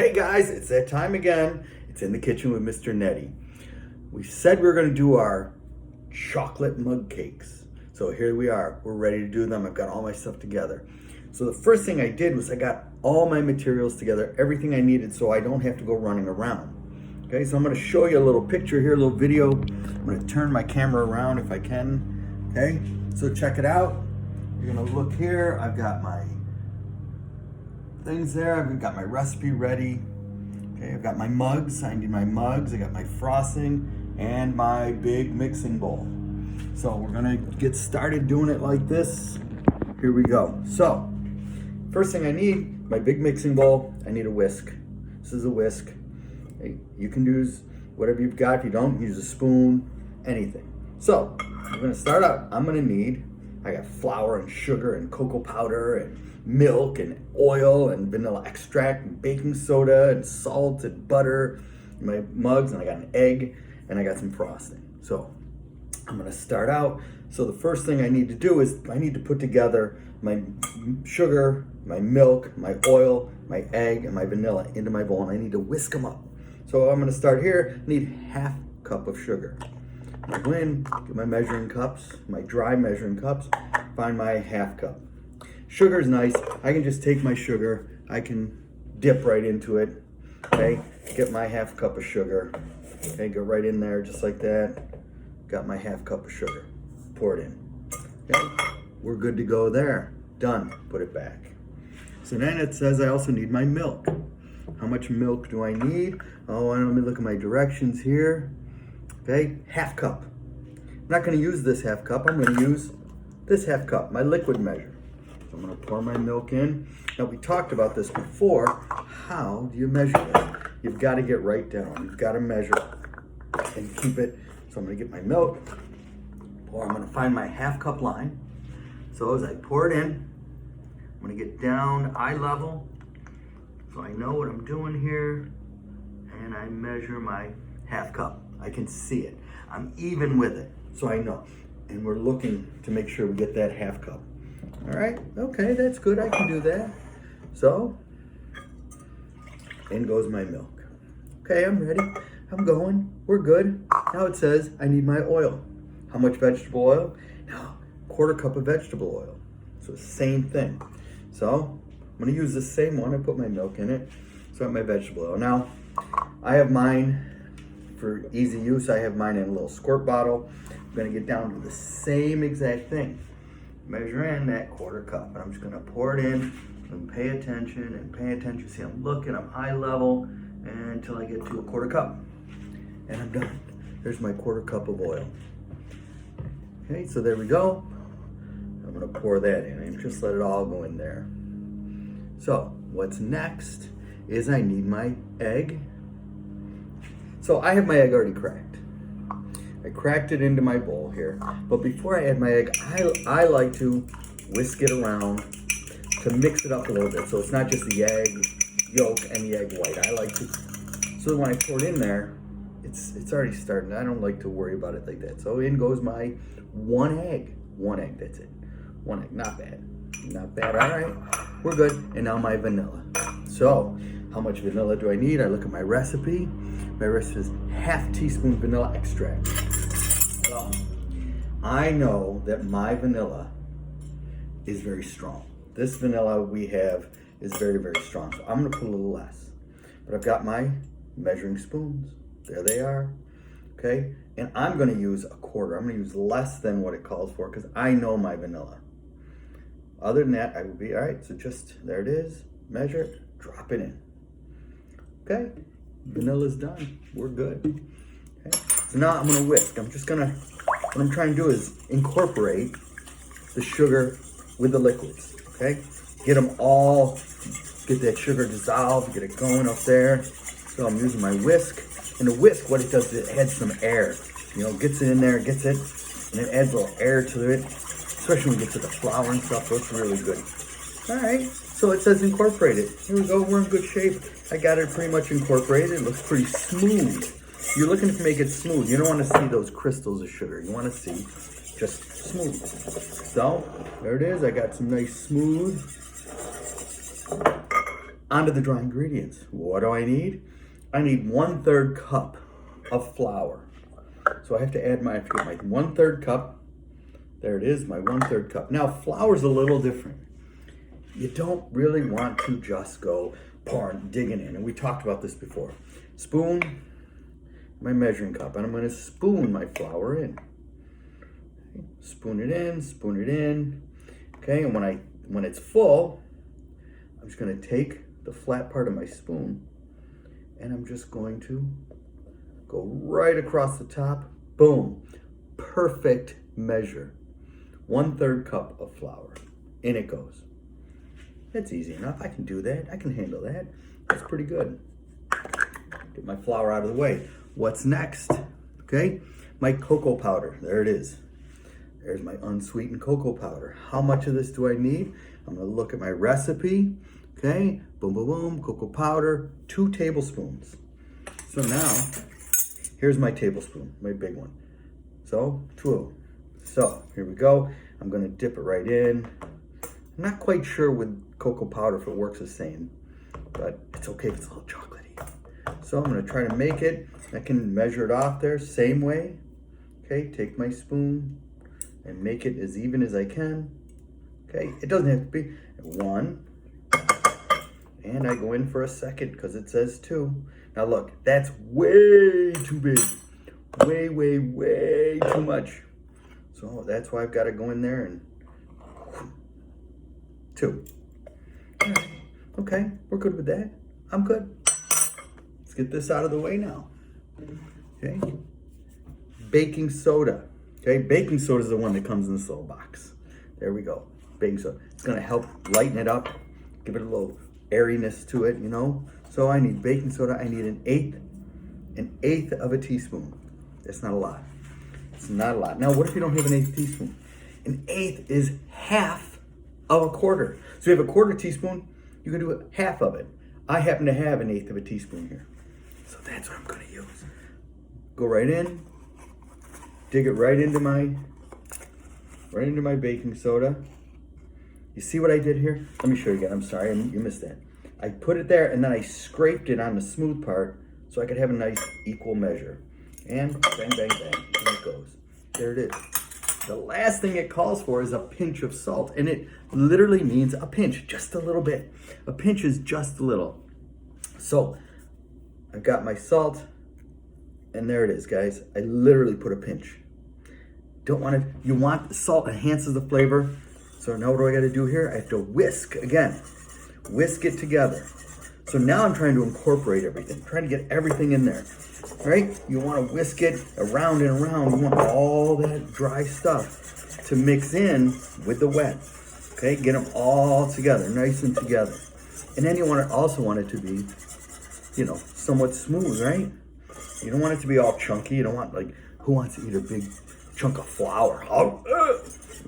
Hey guys, it's that time again. It's in the kitchen with Mr. Nettie. We said we were going to do our chocolate mug cakes. So here we are. We're ready to do them. I've got all my stuff together. So the first thing I did was I got all my materials together, everything I needed, so I don't have to go running around. Okay, so I'm going to show you a little picture here, a little video. I'm going to turn my camera around if I can. Okay, so check it out. You're going to look here. I've got my things there. I've got my recipe ready. Okay, I've got my mugs. I need my mugs. I got my frosting and my big mixing bowl. So we're gonna get started doing it like this. Here we go. So first thing I need, my big mixing bowl. I need a whisk. This is a whisk. Okay, you can use whatever you've got. If you don't, use a spoon, anything. So I'm gonna start out. I'm gonna need, I got flour and sugar and cocoa powder and milk and oil and vanilla extract and baking soda and salt and butter, my mugs, and I got an egg and I got some frosting. So I'm gonna start out. So the first thing I need to do is I need to put together my sugar, my milk, my oil, my egg, and my vanilla into my bowl, and I need to whisk them up. So I'm gonna start here. I need half cup of sugar. I go in, get my measuring cups, my dry measuring cups, find my half cup. Sugar is nice. I can just take my sugar. I can dip right into it. Okay, get my half cup of sugar. Okay, go right in there just like that. Got my half cup of sugar. Pour it in. Okay, we're good to go there. Done. Put it back. So then it says I also need my milk. How much milk do I need? Oh, let me look at my directions here. Okay, half cup. I'm not going to use this half cup. I'm going to use this half cup, my liquid measure. So I'm going to pour my milk in. Now, we talked about this before. How do you measure this? You've got to get right down. You've got to measure and keep it. So I'm going to get my milk. Or I'm going to find my half cup line. So as I pour it in, I'm going to get down eye level. So I know what I'm doing here. And I measure my half cup. I can see it. I'm even with it. So I know. And we're looking to make sure we get that half cup. All right, okay, that's good, I can do that. So, in goes my milk. Okay, I'm ready, I'm going, we're good. Now it says I need my oil. How much vegetable oil? Now, quarter cup of vegetable oil. So same thing. So, I'm gonna use the same one, I put my milk in it. So I have my vegetable oil. Now, I have mine, for easy use, I have mine in a little squirt bottle. I'm gonna get down to the same exact thing. Measure in that quarter cup, and I'm just gonna pour it in and pay attention and pay attention. See, I'm looking, I'm eye level until I get to a quarter cup, and I'm done. There's my quarter cup of oil. Okay, so there we go. I'm gonna pour that in and just let it all go in there. So what's next is I need my egg. So I have my egg already cracked. I cracked it into my bowl here. But before I add my egg, I like to whisk it around to mix it up a little bit. So it's not just the egg yolk and the egg white. I like to, so when I pour it in there, it's already starting. I don't like to worry about it like that. So in goes my one egg. One egg, that's it. One egg, not bad. Not bad, all right. We're good. And now my vanilla. So how much vanilla do I need? I look at my recipe. My recipe is half teaspoon vanilla extract. So I know that my vanilla is very strong. This vanilla we have is very, very strong. So I'm gonna put a little less. But I've got my measuring spoons. There they are, okay? And I'm gonna use a quarter. I'm gonna use less than what it calls for because I know my vanilla. Other than that, I will be, all right, so just, there it is. Measure it, drop it in. Okay? Vanilla's done. We're good. Okay. So now I'm gonna whisk. What I'm trying to do is incorporate the sugar with the liquids. Okay? Get them all, get that sugar dissolved, get it going up there. So I'm using my whisk. And the whisk, what it does is it adds some air. You know, gets it in there, gets it, and it adds a little air to it, especially when we get to the flour and stuff. So it's really good. All right. So it says incorporated. Here we go, we're in good shape. I got it pretty much incorporated. It looks pretty smooth. You're looking to make it smooth. You don't want to see those crystals of sugar. You want to see just smooth. So there it is. I got some nice smooth On to the dry ingredients. What do I need? I need 1/3 cup of flour. So I have to add my 1/3 cup. There it is, my 1/3 cup. Now flour's a little different. You don't really want to just go pouring, digging in. And we talked about this before. Spoon, my measuring cup, and I'm gonna spoon my flour in. Spoon it in. Okay, and when it's full, I'm just gonna take the flat part of my spoon and I'm just going to go right across the top. Boom, perfect measure. 1/3 cup of flour, in it goes. That's easy enough, I can do that, I can handle that. That's pretty good. Get my flour out of the way. What's next? Okay, my cocoa powder, there it is. There's my unsweetened cocoa powder. How much of this do I need? I'm gonna look at my recipe. Okay, boom, boom, boom, cocoa powder, 2 tablespoons. So now, here's my tablespoon, my big one. So, 2 of them. So, here we go. I'm gonna dip it right in. I'm not quite sure with cocoa powder if it works the same, but it's okay if it's a little chocolatey. So I'm gonna try to make it. I can measure it off there, same way. Okay, take my spoon and make it as even as I can. Okay, it doesn't have to be 1. And I go in for a second because it says 2. Now look, that's way too big. Way, way, way too much. So that's why I've got to go in there and 2. Okay, we're good with that. I'm good. Let's get this out of the way now. Okay. Baking soda. Okay, baking soda is the one that comes in this little box. There we go. Baking soda. It's gonna help lighten it up, give it a little airiness to it, you know. So I need baking soda. I need an eighth of a teaspoon. That's not a lot. It's not a lot. Now, what if you don't have an 1/8 teaspoon? An 1/8 is half of a quarter. So you have a 1/4 teaspoon, you can do half of it. I happen to have an 1/8 of a teaspoon here. So that's what I'm gonna use. Go right in, dig it right into my baking soda. You see what I did here? Let me show you again, I'm sorry, you missed that. I put it there and then I scraped it on the smooth part so I could have a nice equal measure. And bang, bang, bang, and it goes. There it is. The last thing it calls for is a pinch of salt, and it literally means a pinch, just a little bit. A pinch is just a little. So I've got my salt, and there it is, guys. I literally put a pinch. Don't want it, you want the salt, enhances the flavor. So now what do I gotta do here? I have to whisk again. Whisk it together. So now I'm trying to incorporate everything, trying to get everything in there, right? You wanna whisk it around and around. You want all that dry stuff to mix in with the wet, okay? Get them all together, nice and together. And then you also want it to be, you know, somewhat smooth, right? You don't want it to be all chunky. You don't want, like, who wants to eat a big chunk of flour?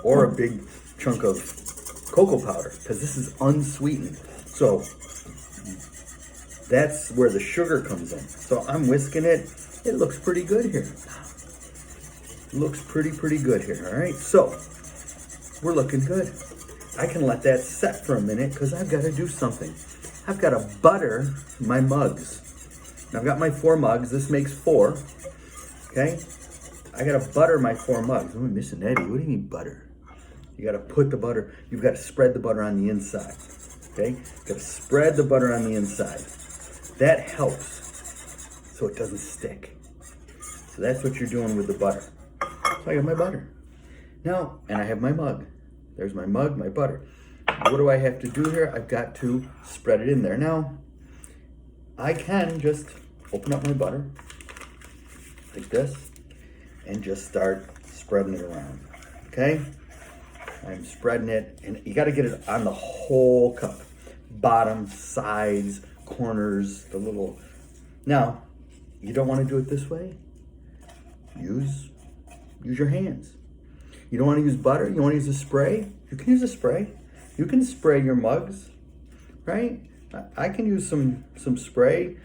Or a big chunk of cocoa powder, because this is unsweetened. So that's where the sugar comes in. So I'm whisking it. It looks pretty good here. Looks pretty good here, all right? So we're looking good. I can let that set for a minute because I've got to do something. I've got to butter my mugs. Now I've got my 4 mugs. This makes 4, okay? I got to butter my 4 mugs. I'm missing Eddie. What do you mean butter? You got to put the butter, you've got to spread the butter on the inside, okay? You've got to spread the butter on the inside. That helps so it doesn't stick. So that's what you're doing with the butter. So I got my butter. Now, and I have my mug. There's my mug, my butter. What do I have to do here? I've got to spread it in there. Now, I can just open up my butter like this and just start spreading it around, okay? I'm spreading it, and you got to get it on the whole cup. Bottom, sides, corners, the little... Now, you don't want to do it this way? Use your hands. You don't want to use butter? You want to use a spray? You can use a spray. You can spray your mugs, right? I can use some spray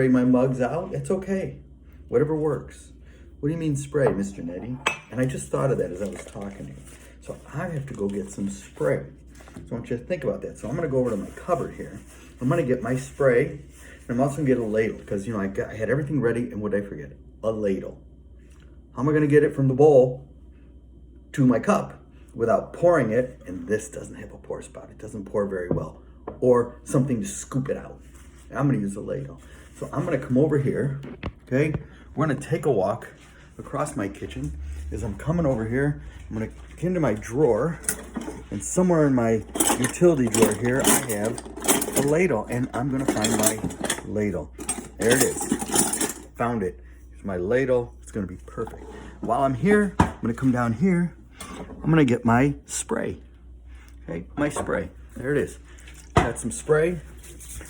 my mugs out. It's okay. Whatever works. What do you mean spray, Mr. Nettie? And I just thought of that as I was talking to you. So I have to go get some spray. So I want you to think about that. So I'm gonna go over to my cupboard here I'm gonna get my spray, and I'm also gonna get a ladle, because you know I had everything ready, and what did I forget? A ladle. How am I gonna get it from the bowl to my cup without pouring it? And this doesn't have a pour spout. It doesn't pour very well. Or something to scoop it out. And I'm gonna use a ladle. So I'm gonna come over here, okay? We're gonna take a walk across my kitchen. As I'm coming over here, I'm gonna get into my drawer, and somewhere in my utility drawer here, I have a ladle, and I'm gonna find my ladle. There it is. Found it. Here's my ladle. It's gonna be perfect. While I'm here, I'm gonna come down here. I'm gonna get my spray. Okay, my spray. There it is. Got some spray.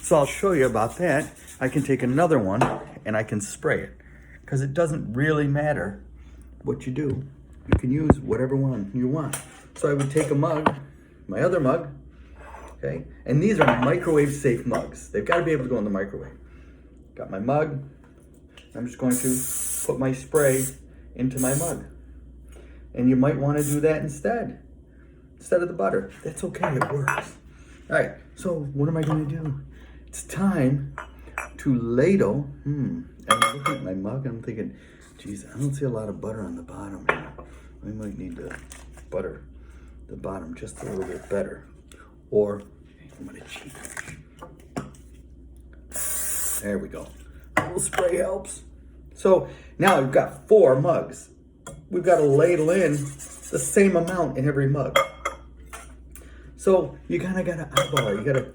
So I'll show you about that. I can take another one and I can spray it, because it doesn't really matter what you do. You can use whatever one you want. So I would take a mug, my other mug, okay? And these are microwave safe mugs. They've got to be able to go in the microwave. Got my mug. I'm just going to put my spray into my mug. And you might want to do that instead of the butter. That's okay, it works. All right, so what am I going to do? It's time to ladle. I'm looking at my mug and I'm thinking, geez, I don't see a lot of butter on the bottom here. I might need to butter the bottom just a little bit better. Or I'm going to cheat. There we go. A little spray helps. So now we've got 4 mugs. We've got to ladle in the same amount in every mug. So you kind of got to eyeball it. You got to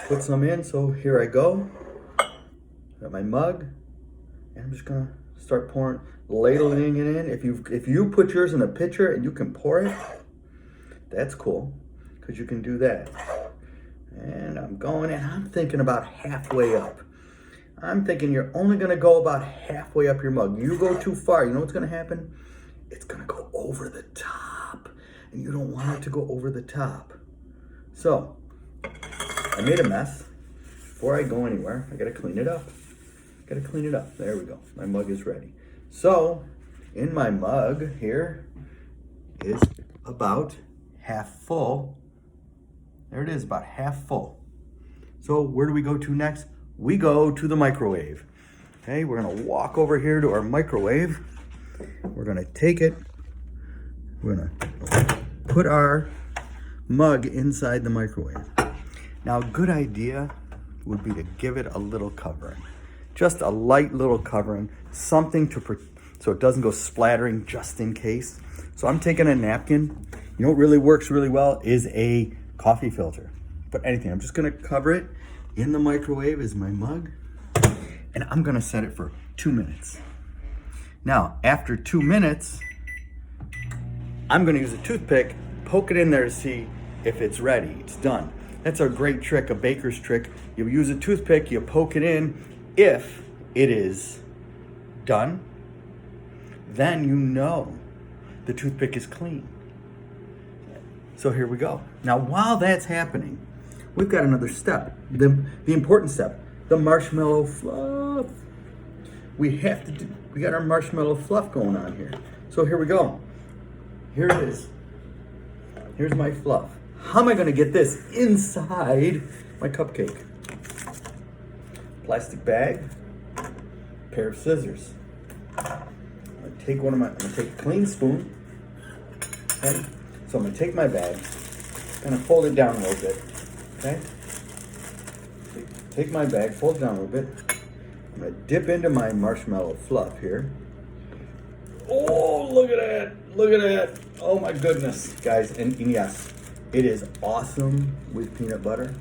put some in. So here I go. Got my mug, and I'm just gonna start pouring, ladling it in. If you put yours in a pitcher and you can pour it, that's cool, because you can do that. And I'm going, and I'm thinking about halfway up. I'm thinking you're only gonna go about halfway up your mug. You go too far, you know what's gonna happen? It's gonna go over the top, and you don't want it to go over the top. So I made a mess. Before I go anywhere, I gotta clean it up. Gotta clean it up. There we go. My mug is ready. So in my mug here is about half full. There it is, about half full. So where do we go to next? We go to the microwave. Okay, we're gonna walk over here to our microwave. We're gonna take it. We're gonna put our mug inside the microwave. Now, a good idea would be to give it a little covering. Just a light little covering, something so it doesn't go splattering, just in case. So I'm taking a napkin. You know what really works really well is a coffee filter. But anything, I'm just gonna cover it in the microwave is my mug, and I'm gonna set it for 2 minutes. Now, after 2 minutes, I'm gonna use a toothpick, poke it in there to see if it's ready, it's done. That's a great trick, a baker's trick. You use a toothpick, you poke it in. If it is done, then you know the toothpick is clean. So here we go. Now, while that's happening, we've got another step, the important step, the marshmallow fluff. We got our marshmallow fluff going on here. So here we go. Here it is. Here's my fluff. How am I gonna get this inside my cupcake? Plastic bag, pair of scissors. I'm gonna take a clean spoon. Okay? So I'm gonna take my bag, kind of fold it down a little bit. Okay? Take my bag, fold it down a little bit. I'm gonna dip into my marshmallow fluff here. Oh, look at that! Look at that! Oh my goodness, guys, and yes, it is awesome with peanut butter.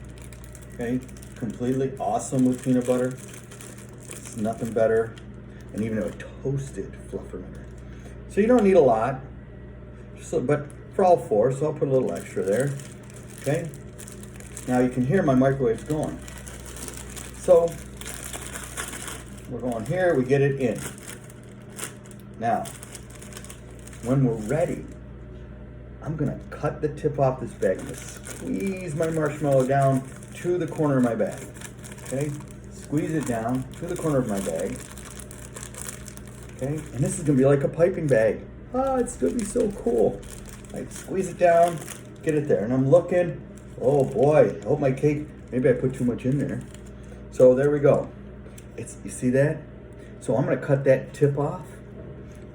Okay? Completely awesome with peanut butter. It's nothing better. And even a toasted fluffernutter. So you don't need a lot, but for all 4, so I'll put a little extra there. Okay? Now you can hear my microwave's going. So we're going here, we get it in. Now, when we're ready, I'm gonna cut the tip off this bag. I'm gonna squeeze my marshmallow down to the corner of my bag. Okay? Squeeze it down to the corner of my bag. Okay? And this is gonna be like a piping bag. Ah, it's gonna be so cool. I squeeze it down, get it there. And I'm looking, oh boy, I hope my cake Maybe I put too much in there. So there we go. You see that? So I'm gonna cut that tip off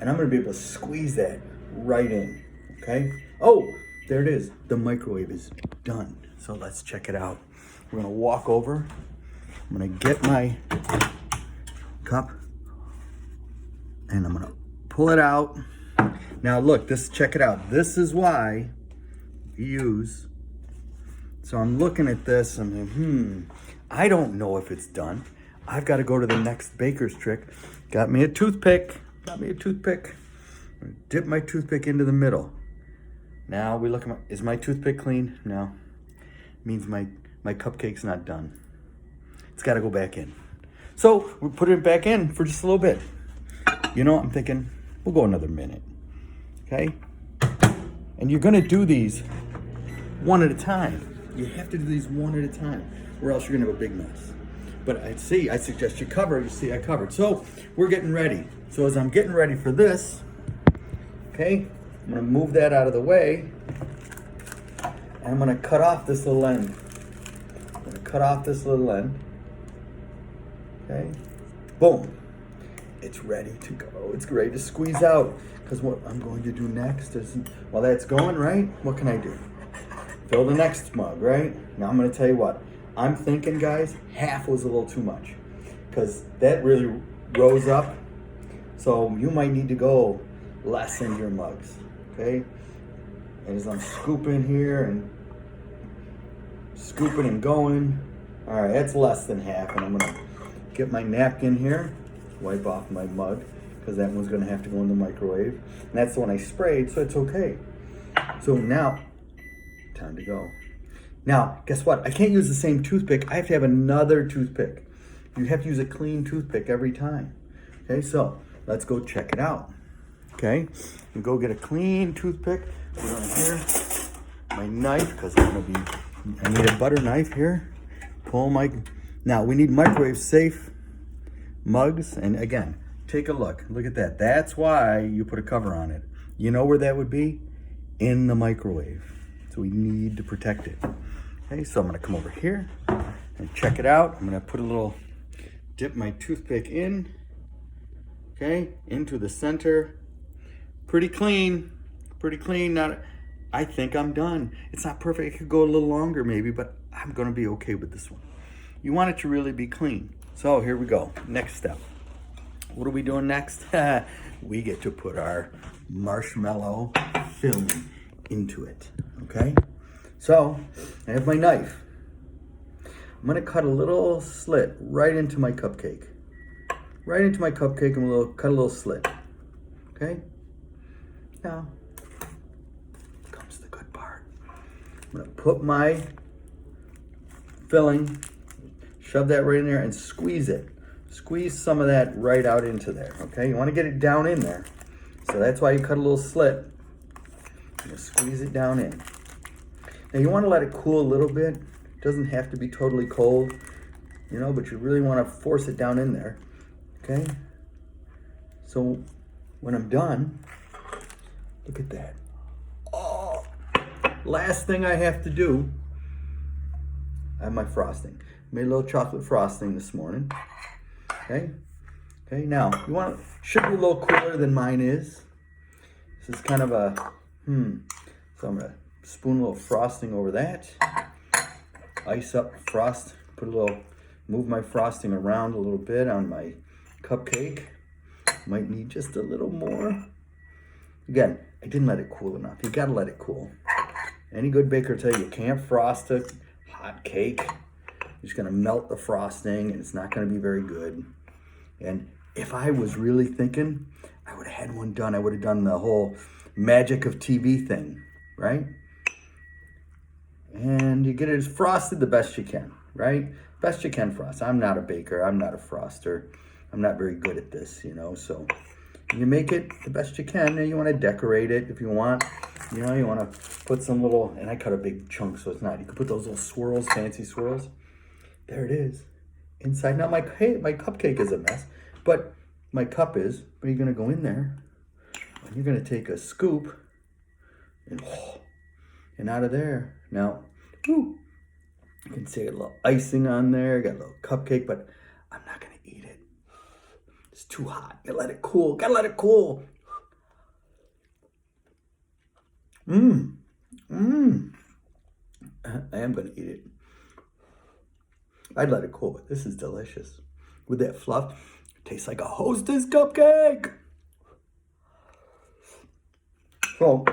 and I'm gonna be able to squeeze that right in, okay? Oh, there it is. The microwave is done. So let's check it out. We're gonna walk over. I'm gonna get my cup and I'm gonna pull it out. Now look, check it out. This is why you use, so I'm looking at this and I don't know if it's done. I've got to go to the next baker's trick. Got me a toothpick. Dip my toothpick into the middle. Now we look at is my toothpick clean? No. Means my cupcake's not done. It's got to go back in. So we put it back in for just a little bit. You know, I'm thinking we'll go another minute. Okay? And you're gonna do these one at a time. You have to do these one at a time, or else you're gonna have a big mess. But I suggest you cover. You see, I covered. So we're getting ready. So as I'm getting ready for this, okay, I'm gonna move that out of the way, and I'm gonna cut off this little end. Okay, boom. It's ready to go. It's ready to squeeze out. Because what I'm going to do next is, while that's going, right, what can I do? Fill the next mug, right? Now I'm going to tell you what. I'm thinking, guys, half was a little too much. Because that really rose up. So you might need to go less in your mugs, okay? And as I'm scooping here and scooping and going, all right, that's less than half. And I'm going to get my napkin here, wipe off my mug, because that one's going to have to go in the microwave. And that's the one I sprayed, so it's okay. So now, time to go. Now, guess what? I can't use the same toothpick. I have to have another toothpick. You have to use a clean toothpick every time. Okay, so let's go check it out. Okay, you go get a clean toothpick. Put it on here. My knife, because I need a butter knife here. Now we need microwave safe mugs. And again, take a look. Look at that. That's why you put a cover on it. You know where that would be? In the microwave. So we need to protect it. Okay, so I'm gonna come over here and check it out. I'm gonna dip my toothpick in, okay, into the center. Pretty clean. I think I'm done. It's not perfect. It could go a little longer maybe, but I'm gonna be okay with this one. You want it to really be clean. So here we go. Next step. What are we doing next? We get to put our marshmallow filling into it, okay? So I have my knife. I'm gonna cut a little slit right into my cupcake. I'm gonna cut a little slit, okay? Now comes the good part. I'm gonna put my filling, shove that right in there and squeeze it. Squeeze some of that right out into there, okay? You wanna get it down in there. So that's why you cut a little slit. You're gonna squeeze it down in. Now you wanna let it cool a little bit. It doesn't have to be totally cold, you know, but you really wanna force it down in there, okay? So when I'm done, look at that. Oh, last thing I have to do, I have my frosting. Made a little chocolate frosting this morning. Okay. Now should be a little cooler than mine is. This is kind of a So I'm gonna spoon a little frosting over that. Ice up frost. Move my frosting around a little bit on my cupcake. Might need just a little more. Again, I didn't let it cool enough. You gotta let it cool. Any good baker will tell you can't frost a hot cake. You're just gonna melt the frosting and it's not gonna be very good. And if I was really thinking, I would have had one done. I would have done the whole magic of TV thing, right? And you get it as frosted the best you can, right? Best you can frost. I'm not a baker. I'm not a froster. I'm not very good at this, you know, so you make it the best you can. And you want to decorate it if you want. You know, you want to put some little, and I cut a big chunk so it's not. You can put those little swirls, fancy swirls. There it is. Inside. Now my cupcake is a mess, but my cup is. But you're going to go in there and you're going to take a scoop and out of there. Now, You can see a little icing on there, got a little cupcake, but I'm not gonna eat it. It's too hot. Gotta let it cool. Gotta let it cool. Mmm. Mmm. I am gonna eat it. I'd let it cool, but this is delicious. With that fluff, it tastes like a Hostess cupcake. So,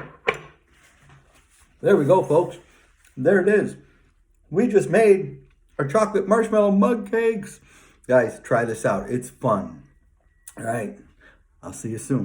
there we go, folks. There it is. We just made our chocolate marshmallow mug cakes. Guys, try this out. It's fun. All right. I'll see you soon.